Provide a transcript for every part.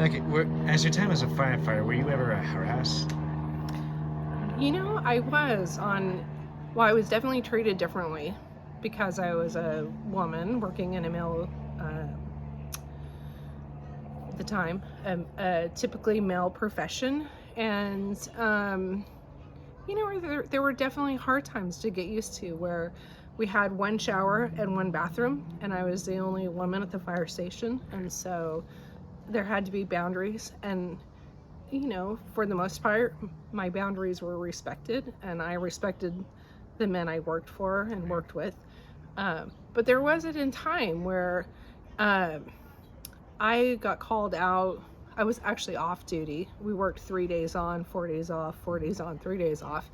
As your time as a firefighter, were you ever harassed? I was definitely treated differently because I was a woman working in a male, at the time, a typically male profession. And, there were definitely hard times to get used to where we had one shower and one bathroom, and I was the only woman at the fire station. And so there had to be boundaries. And for the most part, my boundaries were respected, and I respected the men I worked for and worked with. But there was a time where um, I got called out. I was actually off duty. We worked 3 days on, 4 days off, 4 days on, 3 days off.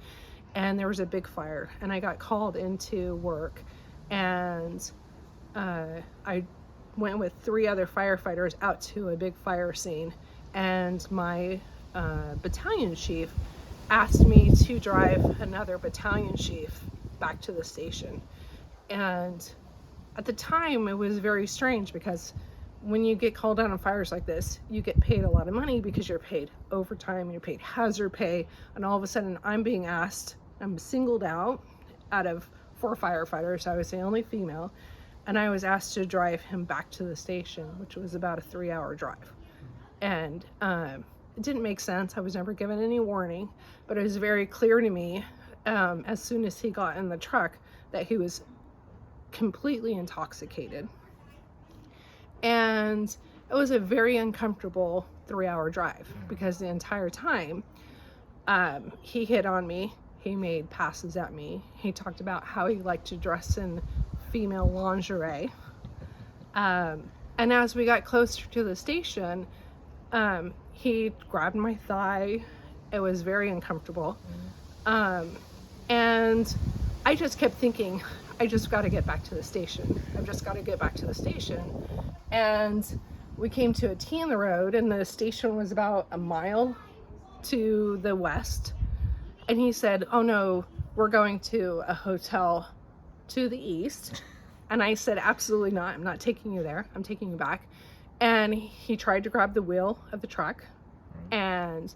And there was a big fire, and I got called into work. And I went with 3 other firefighters out to a big fire scene. And my battalion chief asked me to drive another battalion chief back to the station. And at the time, it was very strange because when you get called out on fires like this, you get paid a lot of money because you're paid overtime, you're paid hazard pay, and all of a sudden I'm singled out of 4 firefighters. I was the only female, and I was asked to drive him back to the station, which was about a 3-hour drive. And it didn't make sense. I was never given any warning, but it was very clear to me as soon as he got in the truck that he was completely intoxicated. And it was a very uncomfortable 3-hour drive because the entire time he hit on me. He made passes at me. He talked about how he liked to dress in female lingerie. And as we got closer to the station, he grabbed my thigh. It was very uncomfortable. And I just kept thinking, I just got to get back to the station. I've just got to get back to the station. And we came to a T in the road, and the station was about a mile to the west. And he said, "Oh no, we're going to a hotel to the east." And I said, "Absolutely not. I'm not taking you there. I'm taking you back." And he tried to grab the wheel of the truck, and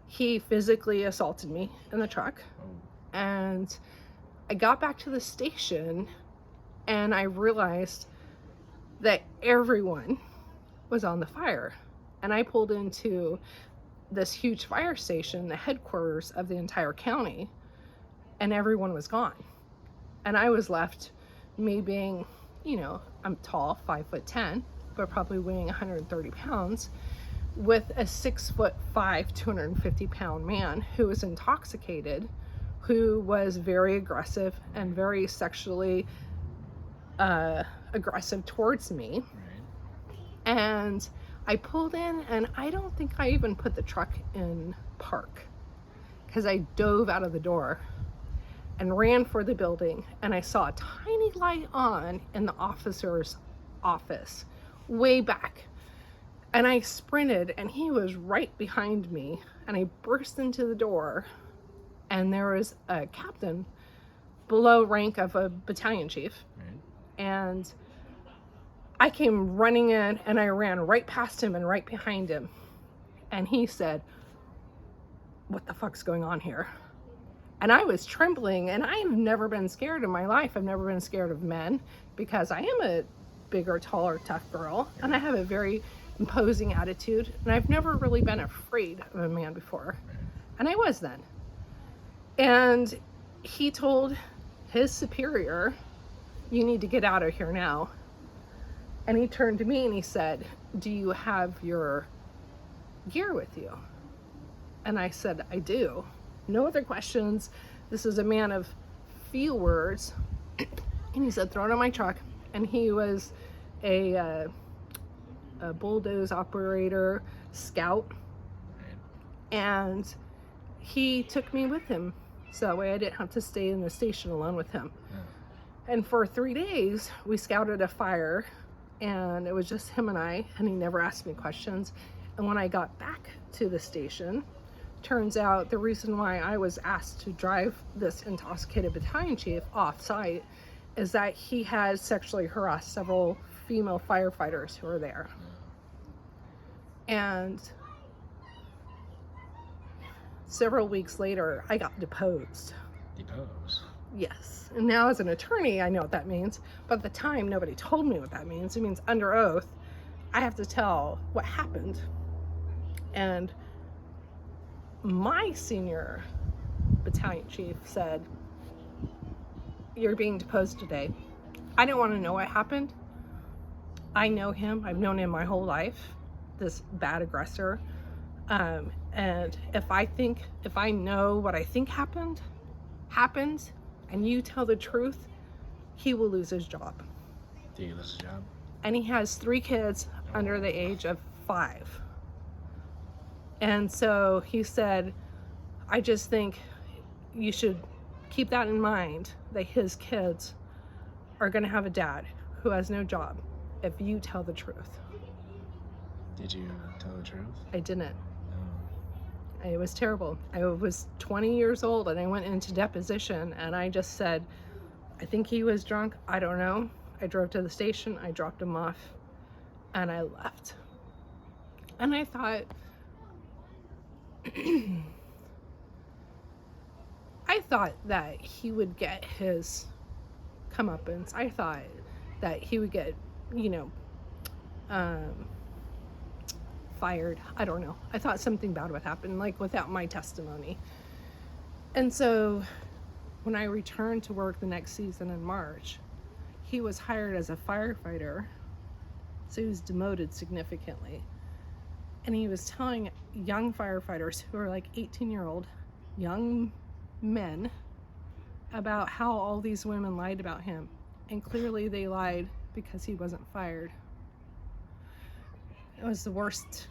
he physically assaulted me in the truck. And I got back to the station, and I realized that everyone was on the fire. And I pulled into this huge fire station, the headquarters of the entire county, and everyone was gone. And I was left, me being, I'm tall, 5'10", but probably weighing 130 pounds, with a 6'5", 250-pound man who was intoxicated, who was very aggressive and very sexually aggressive towards me. And I pulled in, and I don't think I even put the truck in park because I dove out of the door and ran for the building, and I saw a tiny light on in the officer's office way back. And I sprinted, and he was right behind me, and I burst into the door, and there was a captain below rank of a battalion chief. And I came running in, and I ran right past him and right behind him. And he said, "What the fuck's going on here?" And I was trembling, and I've never been scared in my life. I've never been scared of men because I am a bigger, taller, tough girl, and I have a very imposing attitude, and I've never really been afraid of a man before. And I was then. And he told his superior, "You need to get out of here now." And he turned to me and he said, "Do you have your gear with you?" And I said, "I do." No other questions. This is a man of few words. And he said, "Throw it on my truck." And he was a bulldoze operator, scout. And he took me with him, so that way I didn't have to stay in the station alone with him. And for 3 days, we scouted a fire, and it was just him and I, and he never asked me questions. And when I got back to the station, turns out the reason why I was asked to drive this intoxicated battalion chief off site is that he had sexually harassed several female firefighters who were there. And several weeks later, I got deposed. Depose. Yes. And now as an attorney, I know what that means. But at the time, nobody told me what that means. It means under oath, I have to tell what happened. And my senior battalion chief said, "You're being deposed today." I didn't want to know what happened. I know him. I've known him my whole life, this bad aggressor. And if I know what I think happened, and you tell the truth, he will lose his job. Did he lose his job? And he has 3 kids under the age of 5. And so he said, "I just think you should keep that in mind, that his kids are going to have a dad who has no job if you tell the truth." Did you tell the truth? I didn't. No. It was terrible. I was 20 years old and I went into deposition and I just said, "I think he was drunk. I don't know." I drove to the station, I dropped him off, and I left. And I thought, I thought that he would get his comeuppance. I thought that he would get, fired. I don't know. I thought something bad would happen, like without my testimony. And so when I returned to work the next season in March, he was hired as a firefighter, so he was demoted significantly. And he was telling young firefighters who are like 18-year-old young men about how all these women lied about him. And clearly they lied because he wasn't fired. It was the worst